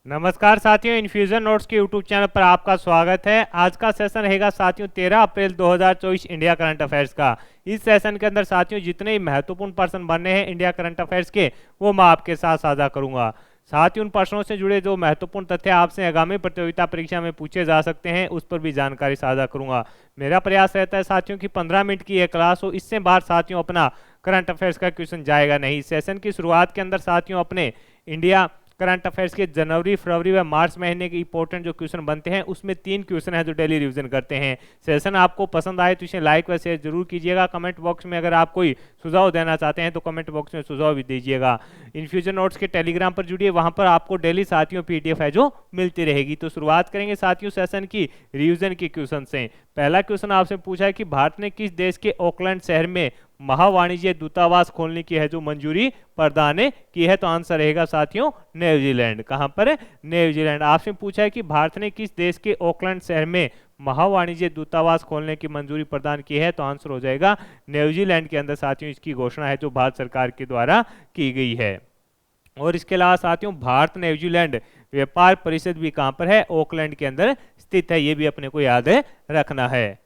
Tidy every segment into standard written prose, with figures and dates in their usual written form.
नमस्कार साथियों, infusion notes के यूट्यूब चैनल पर आपका स्वागत है। आज का सेशन रहेगा साथियों 13 अप्रैल 2024 इंडिया करंट अफेयर्स का। इस सेशन के अंदर साथियों जितने ही महत्वपूर्ण प्रश्न बनने हैं इंडिया करंट अफेयर्स के, वो मैं आपके साथ साझा करूंगा। साथ ही उन प्रश्नों से जुड़े जो महत्वपूर्ण तथ्य आपसे आगामी प्रतियोगिता परीक्षा में पूछे जा सकते हैं, उस पर भी जानकारी साझा करूंगा। मेरा प्रयास रहता है साथियों की 15 मिनट की यह क्लास हो, इससे बाहर साथियों अपना करंट अफेयर्स का क्वेश्चन जाएगा नहीं। सेशन की शुरुआत के अंदर साथियों अपने इंडिया करंट अफेयर्स के जनवरी, फरवरी व मार्च महीने के इंपॉर्टेंट जो क्वेश्चन बनते हैं, उसमें 3 क्वेश्चन है जो डेली रिवीजन करते हैं। सेशन आपको पसंद आए तो इसे लाइक व शेयर जरूर कीजिएगा। कमेंट बॉक्स में अगर आप कोई सुझाव देना चाहते हैं तो कमेंट बॉक्स में सुझाव भी दीजिएगा। इन्फ्यूजन नोट्स के टेलीग्राम पर जुड़िए, वहां पर आपको डेली साथियों पीडीएफ है जो मिलती रहेगी। तो शुरुआत करेंगे साथियों सेशन की रिवीजन के क्वेश्चन से। पहला क्वेश्चन आपसे पूछा है कि भारत ने किस देश के ऑकलैंड शहर में महावाणिज्य दूतावास खोलने की है जो मंजूरी प्रदान की है? तो आंसर रहेगा साथियों न्यूजीलैंड। कहां पर है? न्यूजीलैंड। आपसे पूछा है कि भारत ने किस देश के ऑकलैंड शहर में महावाणिज्य दूतावास खोलने की मंजूरी प्रदान की है? तो आंसर हो जाएगा न्यूजीलैंड के अंदर साथियों इसकी घोषणा है जो भारत सरकार के द्वारा की गई है। और इसके अलावा साथियों भारत न्यूजीलैंड व्यापार परिषद भी कहां पर है? ऑकलैंड के अंदर स्थित है। ये भी अपने को याद रखना है।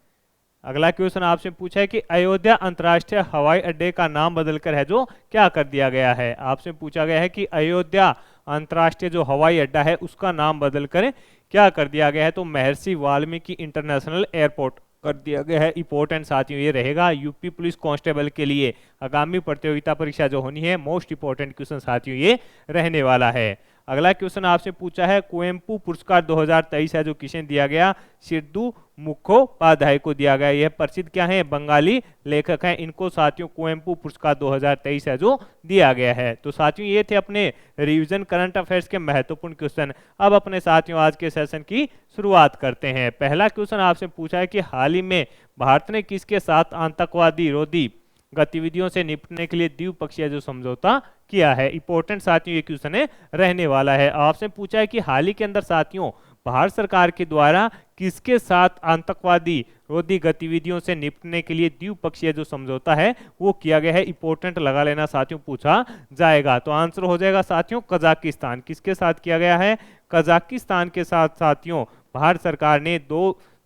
अगला क्वेश्चन आपसे पूछा है कि अयोध्या अंतर्राष्ट्रीय हवाई अड्डे का नाम बदलकर है जो क्या कर दिया गया है? आपसे पूछा गया है कि अयोध्या अंतर्राष्ट्रीय जो हवाई अड्डा है उसका नाम बदलकर क्या कर दिया गया है? तो महर्षि वाल्मीकि इंटरनेशनल एयरपोर्ट कर दिया गया है। इंपॉर्टेंट साथियों ये रहेगा यूपी पुलिस कांस्टेबल के लिए आगामी प्रतियोगिता परीक्षा जो होनी है, मोस्ट इंपॉर्टेंट क्वेश्चन साथियों ये रहने वाला है। अगला क्वेश्चन आपसे पूछा है कुवेम्पू पुरस्कार 2023 है जो किसे दिया गया? सिद्धू मुखोपाध्याय को दिया गया। यह प्रसिद्ध क्या है? बंगाली लेखक हैं। इनको साथियों कुवेम्पू पुरस्कार 2023 है जो दिया गया है। तो साथियों ये थे अपने रिवीजन करंट अफेयर्स के महत्वपूर्ण क्वेश्चन। अब अपने साथियों आज के सेशन की शुरुआत करते हैं। पहला क्वेश्चन आपसे पूछा है कि हाल ही में भारत ने किसके साथ आतंकवादी रोधी गतिविधियों से निपटने के लिए द्विपक्षीय जो समझौता किया है? इंपॉर्टेंट साथियों ये क्वेश्चन रहने वाला है। आपसे पूछा है कि हाल ही के अंदर साथियों भारत सरकार के द्वारा किसके साथ आतंकवादी रोधी गतिविधियों से निपटने के लिए द्विपक्षीय जो समझौता है वो किया गया है? इंपॉर्टेंट लगा लेना साथियों, पूछा जाएगा। तो आंसर हो जाएगा साथियों कजाकिस्तान। किसके साथ किया गया है? कजाकिस्तान के साथ साथियों भारत सरकार ने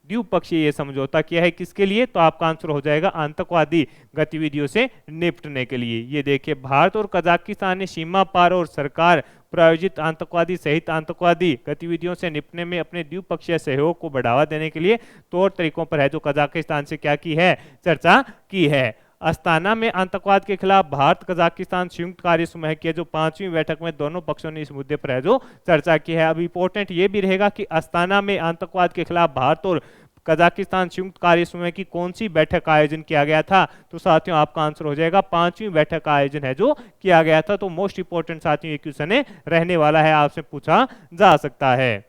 द्विपक्षीय ये समझौता किया है। किसके लिए? तो आपका आंसर हो जाएगा आतंकवादी गतिविधियों से निपटने के लिए। ये देखिए भारत और कजाकिस्तान ने सीमा पार और सरकार प्रायोजित आतंकवादी सहित आतंकवादी गतिविधियों से निपटने में अपने द्विपक्षीय सहयोग को बढ़ावा देने के लिए तौर तरीकों पर है जो कजाकिस्तान से क्या की है? चर्चा की है। अस्ताना में आतंकवाद के खिलाफ भारत कजाकिस्तान संयुक्त कार्य समूह की जो 5वीं बैठक में दोनों पक्षों ने इस मुद्दे पर है जो चर्चा की है। अब इंपॉर्टेंट ये भी रहेगा कि अस्ताना में आतंकवाद के खिलाफ भारत और कजाकिस्तान संयुक्त कार्य समूह की कौन सी बैठक का आयोजन किया गया था? तो साथियों आपका आंसर हो जाएगा 5वीं बैठक का आयोजन है जो किया गया था। तो मोस्ट इंपॉर्टेंट साथियों ये क्वेश्चन रहने वाला है, आपसे पूछा जा सकता है।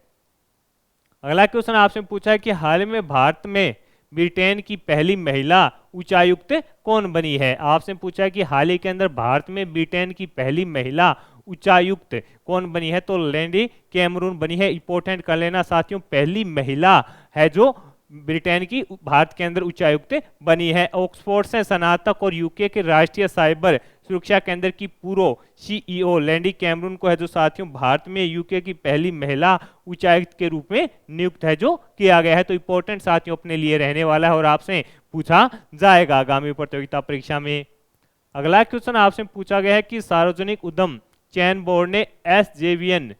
अगला क्वेश्चन आपसे पूछा है कि हाल में भारत में ब्रिटेन की पहली महिला उच्चायुक्त कौन बनी है? आपसे पूछा है कि हाल ही के अंदर भारत में ब्रिटेन की पहली महिला उच्चायुक्त कौन बनी है? तो लेडी कैमरून बनी है। इंपॉर्टेंट कर लेना साथियों, पहली महिला है जो ब्रिटेन की भारत के अंदर उच्चायुक्त बनी है। ऑक्सफोर्ड से स्नातक और यूके के राष्ट्रीय साइबर सुरक्षा केंद्र की पूर्व सीईओ लेडी कैमरून को है जो साथियों भारत में यूके की पहली महिला उच्चायुक्त के रूप में नियुक्त है जो किया गया है। तो इंपॉर्टेंट साथियों अपने लिए रहने वाला है और आपसे पूछा जाएगा आगामी प्रतियोगिता परीक्षा में। अगला क्वेश्चन आपसे पूछा गया है कि सार्वजनिक उद्यम चयन बोर्ड ने एसजेवीएन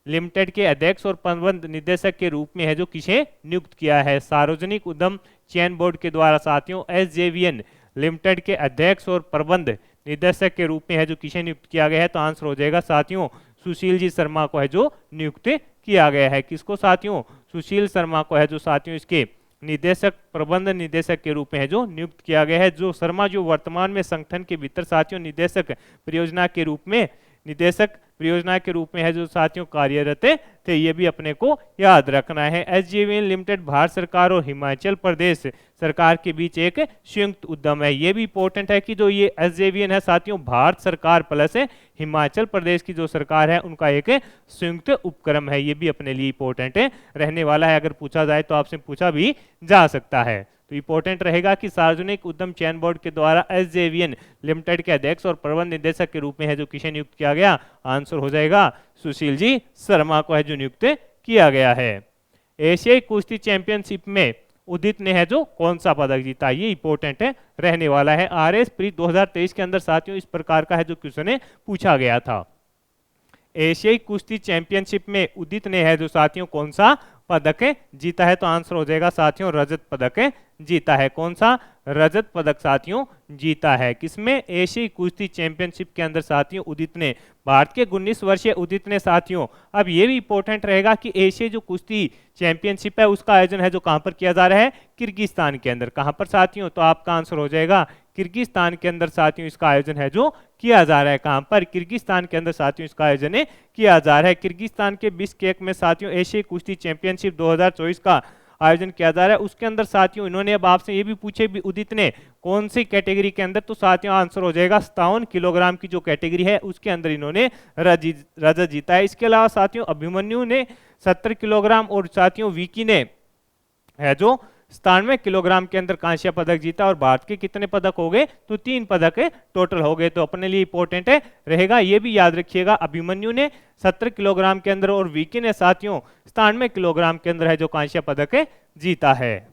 लिमिटेड के अध्यक्ष और प्रबंध निदेशक के रूप में है जो किसे नियुक्त किया है? सार्वजनिक उद्यम चयन बोर्ड के द्वारा साथियों एसजेवीएन लिमिटेड के अध्यक्ष और प्रबंध निदेशक के रूप में है जो किसे नियुक्त किया गया है? तो आंसर हो जाएगा साथियों सुशील जी शर्मा को है जो नियुक्त किया गया है। किसको साथियों? सुशील शर्मा को है जो साथियों इसके निदेशक, प्रबंध निदेशक के रूप में है जो नियुक्त किया गया है। जो शर्मा जो वर्तमान में संगठन के भीतर साथियों निदेशक परियोजना के रूप में है जो साथियों कार्यरत थे। ये भी अपने को याद रखना है। एसजेवीएन लिमिटेड भारत सरकार और हिमाचल प्रदेश सरकार के बीच एक संयुक्त उद्यम है। ये भी इंपॉर्टेंट है कि जो ये एसजेवीएन है साथियों भारत सरकार प्लस हिमाचल प्रदेश की जो सरकार है उनका एक संयुक्त उपक्रम है। ये भी अपने लिए इंपॉर्टेंट रहने वाला है। अगर पूछा जाए तो आपसे पूछा भी जा सकता है। तो इंपॉर्टेंट रहेगा कि सार्वजनिक उद्यम चयन बोर्ड के द्वारा एसजेवीएन लिमिटेड के अध्यक्ष और प्रबंध निदेशक के रूप में है जो किसे नियुक्त किया गया, आंसर हो जाएगा सुशील जी शर्मा को है जो नियुक्त किया गया है। एशियाई कुश्ती चैंपियनशिप में उदित ने है जो कौन सा पदक जीता, ये इंपॉर्टेंट है रहने वाला है। आरएस प्री 2023 के अंदर साथियों इस प्रकार का है जो क्वेश्चन पूछा गया था। एशियाई कुश्ती चैंपियनशिप में उदित ने है जो साथियों कौन सा पदक जीता है, तो आंसर हो जाएगा साथियों रजत पदक जीता है। कौन सा रजत पदक साथियों जीता है, किसमें, एशियाई कुश्ती चैंपियनशिप के अंदर साथियों उदित ने। भारत के 19 वर्षीय उदित ने साथियों, अब ये भी इंपॉर्टेंट रहेगा कि एशियाई जो कुश्ती चैंपियनशिप है उसका आयोजन है जो कहां पर किया जा रहा है, किर्गिस्तान के अंदर। कहां पर साथियों, तो आपका आंसर हो जाएगा किर्गिस्तान के अंदर साथियों इसका आयोजन है जो किया जा रहा है। कहां पर, किर्गिस्तान के अंदर साथियों इसका आयोजन किया जा रहा है। किर्गिस्तान के बिश्केक में साथियों एशियाई कुश्ती चैंपियनशिप 2024 का आयोजन किया जा रहा है। उसके अंदर साथियों इन्होंने अब आपसे ये भी पूछे भी उदित ने कौन सी कैटेगरी के अंदर, तो साथियों आंसर हो जाएगा 57 किलोग्राम की जो कैटेगरी है उसके अंदर इन्होंने रजत जीता है। इसके अलावा साथियों अभिमन्यु ने 70 किलोग्राम और साथियों विकी ने है जो 97 किलोग्राम के अंदर कांस्य पदक जीता। और भारत के कितने पदक हो गए, तो 3 पदक टोटल हो गए। तो अपने लिए इंपॉर्टेंट रहेगा, ये भी याद रखिएगा। अभिमन्यु ने 70 किलोग्राम के अंदर और विकी ने साथियों 97 किलोग्राम के अंदर है जो कांस्य पदक जीता है।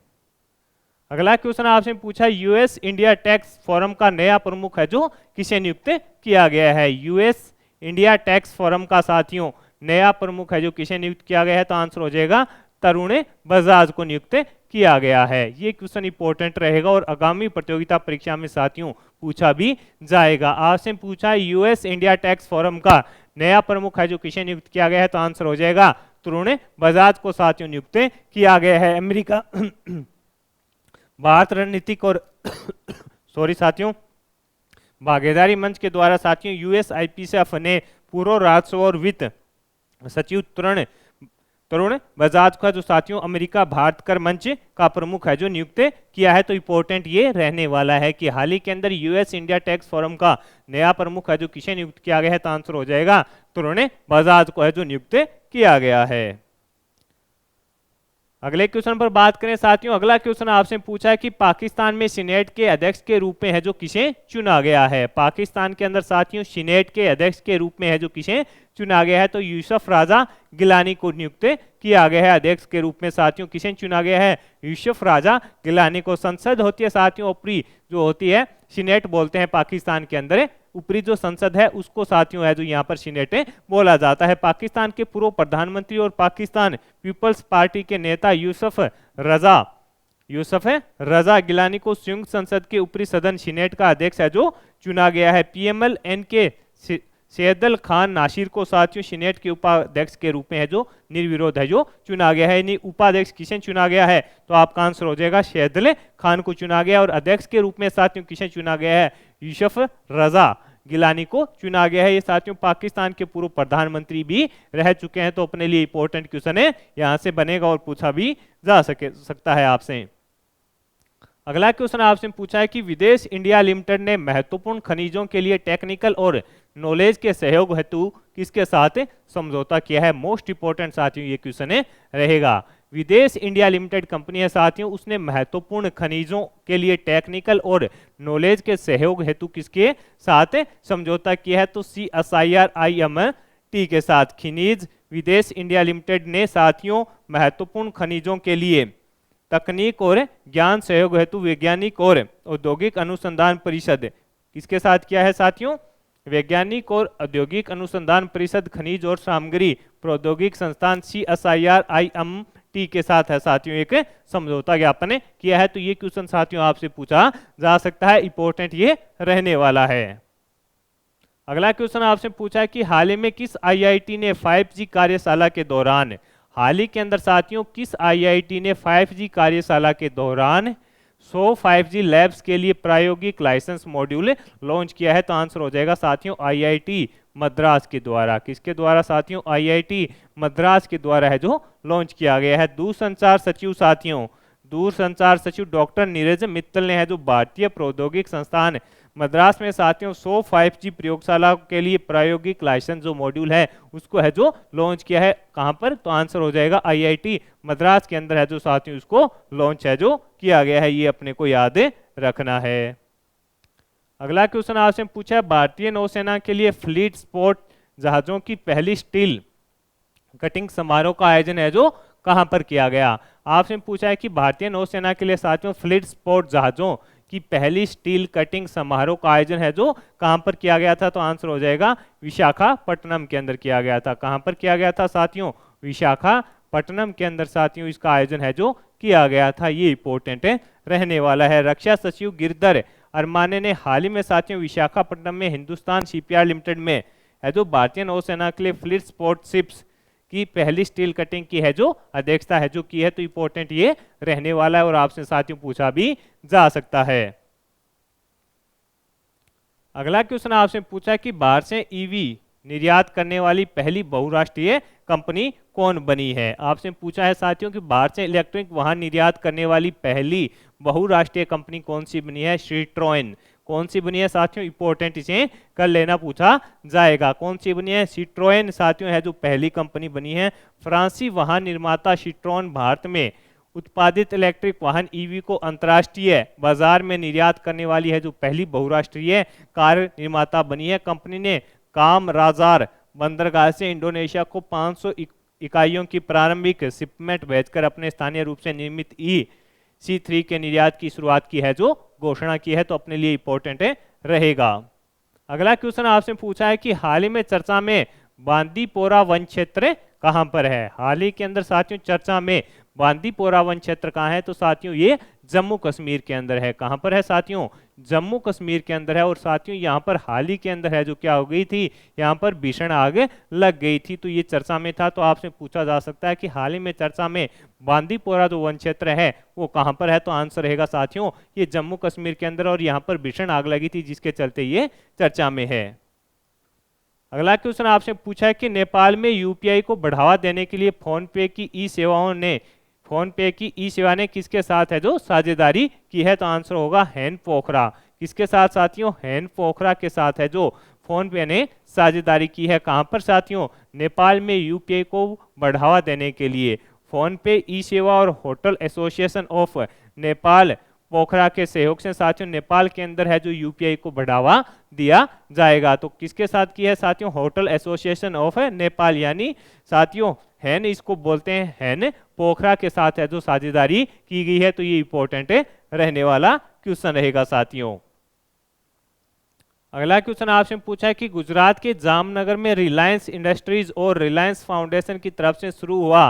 अगला क्वेश्चन आपसे पूछा, यूएस इंडिया टैक्स फोरम का नया प्रमुख है जो किसे नियुक्त किया गया है। यूएस इंडिया टैक्स फोरम का साथियों नया प्रमुख है जो किसे नियुक्त किया गया है, तो आंसर हो जाएगा तरुण बजाज को नियुक्त किया गया है। ये क्वेश्चन इंपॉर्टेंट रहेगा और आगामी प्रतियोगिता परीक्षा में साथियों पूछा भी जाएगा। आपसे पूछा यूएस इंडिया टैक्स फोरम का नया प्रमुख है जो किसे नियुक्त किया गया है, तो आंसर हो जाएगा तरुण बजाज को साथियों नियुक्त किया गया है। अमेरिका भारत रणनीतिक और सॉरी साथियों भागीदारी मंच के द्वारा साथियों यूएसआईपीएफ ने पूर्व राजस्व और वित्त सचिव तरुण बजाज का जो साथियों अमेरिका भारत कर मंच का प्रमुख है जो नियुक्त किया है। तो इंपॉर्टेंट ये रहने वाला है कि हाल ही के अंदर यूएस इंडिया टैक्स फोरम का नया प्रमुख है जो किसे नियुक्त किया गया है, तो आंसर हो जाएगा तरुण बजाज को है जो नियुक्त किया गया है। अगले क्वेश्चन पर बात करें साथियों, अगला क्वेश्चन आपसे पूछा है कि पाकिस्तान में सीनेट के अध्यक्ष के रूप में है जो किसे चुना गया है। पाकिस्तान के अंदर साथियों सीनेट के अध्यक्ष के रूप में है जो किसे चुना गया है, तो यूसुफ राजा गिलानी को नियुक्त किया गया है अध्यक्ष के रूप में। साथियों किसे चुना गया है, यूसुफ राजा गिलानी को। संसद होती है साथियों ऊपरी जो होती है सीनेट बोलते हैं पाकिस्तान के अंदर, ऊपरी जो संसद है उसको साथियों है जो यहाँ पर सीनेट बोला जाता है। पाकिस्तान के पूर्व प्रधानमंत्री और पाकिस्तान पीपल्स पार्टी के नेता यूसुफ रजा गिलानी को संयुक्त संसद के ऊपरी सदन सीनेट का अध्यक्ष है जो चुना गया है। पीएमएल-एन के सैयदल खान नासिर को साथियों सीनेट के उपाध्यक्ष के रूप में है जो निर्विरोध है जो चुना गया है। यानी उपाध्यक्ष किसे चुना गया है, तो आपका आंसर हो जाएगा सैयदल खान को चुना गया। और अध्यक्ष के रूप में साथियों किसे चुना गया है, यूसुफ रजा गिलानी को चुना गया है। ये साथियों पाकिस्तान के पूर्व प्रधानमंत्री भी रह चुके हैं। तो अपने लिए इंपॉर्टेंट क्वेश्चन है, यहाँ से बनेगा और पूछा भी जा सकता है आपसे। अगला क्वेश्चन आपसे पूछा है कि विदेश इंडिया लिमिटेड ने महत्वपूर्ण खनिजों के लिए टेक्निकल और नॉलेज के सहयोग हेतु किसके साथ समझौता किया है। मोस्ट इंपोर्टेंट साथियों ये क्वेश्चन रहेगा। विदेश इंडिया लिमिटेड कंपनी है साथियों, उसने महत्वपूर्ण खनिजों के लिए टेक्निकल और नॉलेज के सहयोग हेतु किसके साथ समझौता किया है, तो CSIR-IMT के साथ। खनिज विदेश इंडिया लिमिटेड ने साथियों महत्वपूर्ण खनिजों के लिए तकनीक और ज्ञान सहयोग हेतु वैज्ञानिक और औद्योगिक अनुसंधान परिषद किसके साथ किया है साथियों, वैज्ञानिक और औद्योगिक अनुसंधान परिषद खनिज और सामग्री प्रौद्योगिक संस्थान CSIR-IMT के साथ है साथियों एक समझौता ज्ञापन किया है। तो ये क्वेश्चन साथियों आपसे पूछा जा सकता है, इंपॉर्टेंट ये रहने वाला है। अगला क्वेश्चन आपसे पूछा है कि हाल ही में किस IIT ने 5G कार्यशाला के दौरान, हाल ही के अंदर साथियों किस IIT ने 5G कार्यशाला के दौरान 100 5G लैब्स के लिए प्रायोगिक लाइसेंस मॉड्यूल लॉन्च किया है, तो आंसर हो जाएगा साथियों IIT मद्रास के द्वारा। किसके द्वारा साथियों, IIT मद्रास के द्वारा है जो लॉन्च किया गया है। दूरसंचार सचिव साथियों, दूरसंचार सचिव डॉक्टर नीरज मित्तल ने है जो भारतीय प्रौद्योगिक संस्थान मद्रास में साथियों 100 5G प्रयोगशाला के लिए प्रायोगिक लाइसेंस जो मॉड्यूल है उसको है जो लॉन्च किया है। कहां पर? तो आंसर हो जाएगा IIT मद्रास के अंदर है जो साथियों उसको लॉन्च है जो किया गया है। ये अपने को याद रखना है। अगला क्वेश्चन आपसे पूछा है भारतीय नौसेना के लिए फ्लीट स्पोर्ट जहाजों की पहली स्टील कटिंग समारोह का आयोजन है जो कहां पर किया गया। आपसे पूछा है कि भारतीय नौसेना के लिए साथियों फ्लीट स्पोर्ट जहाजों की पहली स्टील कटिंग समारोह का आयोजन है जो कहां पर किया गया था। तो आंसर हो जाएगा विशाखापट्टनम के अंदर किया गया था। कहां पर किया गया था साथियों? विशाखापट्टनम के अंदर साथियों इसका आयोजन है जो किया गया था। ये इंपॉर्टेंट रहने वाला है। रक्षा सचिव गिरधर अरमाने ने हाल ही में साथियों विशाखापट्टनम में हिंदुस्तान शिपयार्ड लिमिटेड में है जो भारतीय नौसेना के लिए फ्लीट स्पोर्ट शिप्स की पहली स्टील कटिंग की है जो अध्यक्षता है जो की है। तो इंपॉर्टेंट ये रहने वाला है और आपसे साथियों पूछा भी जा सकता है। अगला क्वेश्चन आपसे पूछा कि बाहर से ईवी निर्यात करने वाली पहली बहुराष्ट्रीय कंपनी कौन बनी है। आपसे पूछा है साथियों कि बाहर से इलेक्ट्रिक वाहन निर्यात करने वाली पहली बहुराष्ट्रीय कंपनी कौन सी बनी है। सिट्रोएन कौन सी बनी है साथियों? इंपॉर्टेंट इसे कर लेना पूछा जाएगा। कौन सी बनी है? सिट्रोएन साथियों है जो पहली कंपनी बनी है। फ्रांसीसी वाहन निर्माता सिट्रोन भारत में उत्पादित इलेक्ट्रिक वाहन ईवी को अंतर्राष्ट्रीय बाजार में निर्यात करने वाली है जो पहली बहुराष्ट्रीय कार निर्माता बनी है। कंपनी ने कामराजार बंदरगाह से इंडोनेशिया को 500 इकाइयों की प्रारंभिक शिपमेंट भेजकर अपने स्थानीय रूप से निर्मित EC3 के निर्यात की शुरुआत की है जो घोषणा की है। तो अपने लिए इंपॉर्टेंट रहेगा। अगला क्वेश्चन आपसे पूछा है कि हाल ही में चर्चा में बांदीपोरा वन क्षेत्र कहां पर है। हाल ही के अंदर साथियों चर्चा में बांदीपोरा वन क्षेत्र कहां है। तो साथियों ये जम्मू कश्मीर के अंदर है। कहां पर है साथियों? जम्मू कश्मीर के अंदर है। और साथियों यहां पर हाल ही के अंदर है जो क्या हो गई थी, यहां पर भीषण आग लग गई थी। तो ये चर्चा में था। तो आपसे पूछा जा सकता है कि हाल ही में चर्चा में बांदीपोरा जो वन क्षेत्र है वो कहां पर है। तो आंसर रहेगा साथियों ये जम्मू कश्मीर के अंदर और यहां पर भीषण आग लगी थी जिसके चलते ये चर्चा में है। अगला क्वेश्चन आपसे पूछा है कि नेपाल में UPI को बढ़ावा देने के लिए फोन पे की ई सेवा ने किसके साथ है जो साझेदारी की है। तो आंसर होगा हैन पोखरा। किसके साथ साथियों? हैन पोखरा के साथ है जो फोन पे ने साझेदारी की है। कहां पर साथियों? नेपाल में UPI को बढ़ावा देने के लिए फोन पे ई सेवा और होटल एसोसिएशन ऑफ नेपाल पोखरा के सहयोग से साथियों नेपाल के अंदर है जो UPI को बढ़ावा दिया जाएगा। तो किसके साथ की है साथियों? होटल एसोसिएशन ऑफ नेपाल यानी साथियों हैन इसको बोलते हैं हैन पोखरा के साथ है जो साझेदारी की गई है। तो ये इंपॉर्टेंट रहने वाला क्वेश्चन रहेगा साथियों। अगला क्वेश्चन आपसे पूछा है कि गुजरात के जामनगर में रिलायंस इंडस्ट्रीज और रिलायंस फाउंडेशन की तरफ से शुरू हुआ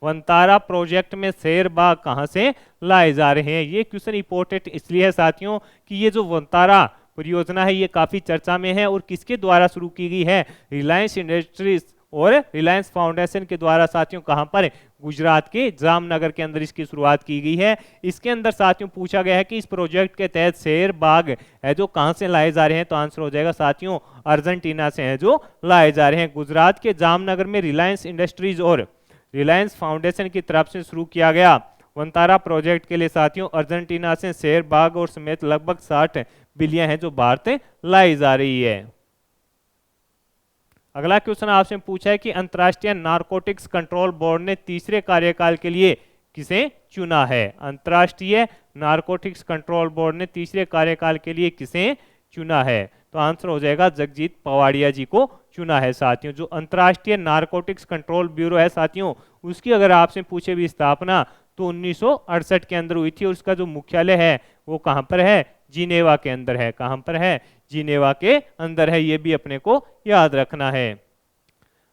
वंतारा प्रोजेक्ट में शेर बाग कहां से लाए जा रहे हैं। ये क्वेश्चन इंपॉर्टेंट इसलिए है साथियों कि ये जो वंतारा परियोजना है ये काफी चर्चा में है और किसके द्वारा शुरू की गई है? रिलायंस इंडस्ट्रीज और रिलायंस फाउंडेशन के द्वारा साथियों कहां पर? गुजरात के जामनगर के अंदर इसकी शुरुआत की गई है। इसके अंदर साथियों पूछा गया है कि इस प्रोजेक्ट के तहत शेर बाग है जो कहां से लाए जा रहे हैं। तो आंसर हो जाएगा साथियों अर्जेंटीना से है जो लाए जा रहे हैं। गुजरात के जामनगर में रिलायंस इंडस्ट्रीज और रिलायंस फाउंडेशन की तरफ से शुरू किया गया वंतारा प्रोजेक्ट के लिए साथियों अर्जेंटीना से शेर बाग और समेत लगभग 60 बिलियन है जो भारत लाई जा रही है। अगला क्वेश्चन आपसे पूछा है कि अंतर्राष्ट्रीय नारकोटिक्स कंट्रोल बोर्ड ने तीसरे कार्यकाल के लिए किसे चुना है। अंतर्राष्ट्रीय नारकोटिक्स कंट्रोल बोर्ड ने तीसरे कार्यकाल के लिए किसे चुना है। तो आंसर हो जाएगा जगजीत पवाड़िया जी को चुना है साथियों। जो अंतर्राष्ट्रीय नारकोटिक्स कंट्रोल ब्यूरो है साथियों उसकी अगर आपसे पूछे भी स्थापना तो 1968 के अंदर हुई थी और उसका जो मुख्यालय है वो कहां पर है? जिनेवा के अंदर है। कहां पर है? जिनेवा के अंदर है। ये भी अपने को याद रखना है।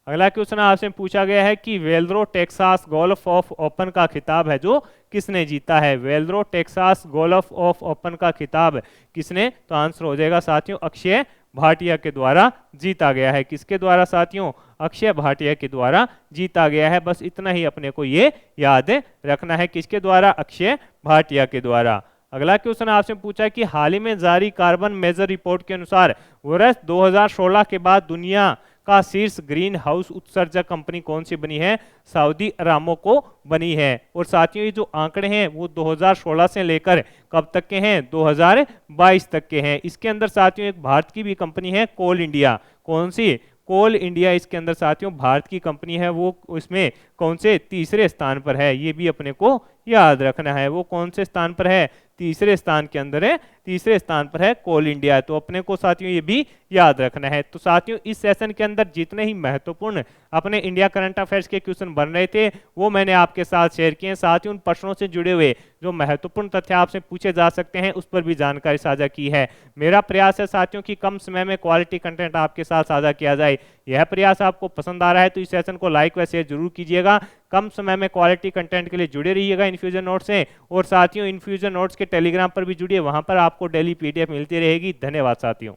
अगला क्वेश्चन आपसे पूछा गया है कि वेल्ड्रो टेक्सास गोल्फ ऑफ ओपन का खिताब है जो किसने जीता है। वेल्ड्रो टेक्सास गोल्फ ऑफ ओपन का खिताब किसने? तो आंसर हो जाएगा साथियों अक्षय भाटिया के द्वारा जीता गया है। किसके द्वारा साथियों? अक्षय भाटिया के द्वारा जीता गया है। बस इतना ही अपने को ये याद रखना है किसके द्वारा? अक्षय भाटिया के द्वारा। अगला क्वेश्चन आपसे पूछा कि हाल ही में जारी कार्बन मेजर रिपोर्ट के अनुसार वर्ष 2016 के बाद दुनिया का शीर्ष ग्रीन हाउस उत्सर्जक कंपनी कौन सी बनी है? सऊदी अरामको बनी है। और साथियों ये जो आंकड़े हैं वो 2016 से लेकर कब तक के हैं? 2022 तक के हैं। इसके अंदर साथियों एक भारत की भी कंपनी है कोल इंडिया। कौन सी? कोल इंडिया इसके अंदर साथियों भारत की कंपनी है, वो इसमें कौन से? तीसरे स्थान पर है। ये भी अपने को याद रखना है। वो कौन से स्थान पर है? तीसरे स्थान के अंदर है, तीसरे स्थान पर है कोल इंडिया। तो अपने को साथियों ये भी याद रखना है। तो साथियों इस सेशन के अंदर जितने ही महत्वपूर्ण अपने इंडिया करंट अफेयर्स के क्वेश्चन बन रहे थे वो मैंने आपके साथ शेयर किए। साथ ही उन प्रश्नों से जुड़े हुए जो महत्वपूर्ण तथ्य आपसे पूछे जा सकते हैं उस पर भी जानकारी साझा की है। मेरा प्रयास है साथियों कि कम समय में क्वालिटी कंटेंट आपके साथ साझा किया जाए। यह प्रयास आपको पसंद आ रहा है तो इस सेशन को लाइक व शेयर जरूर कीजिएगा। कम समय में क्वालिटी कंटेंट के लिए जुड़े रहिएगा इन्फ्यूजन नोट्स से। और साथियों इन्फ्यूजन नोट्स के टेलीग्राम पर भी जुड़िए, वहां पर आपको डेली पीडीएफ मिलती रहेगी। धन्यवाद साथियों।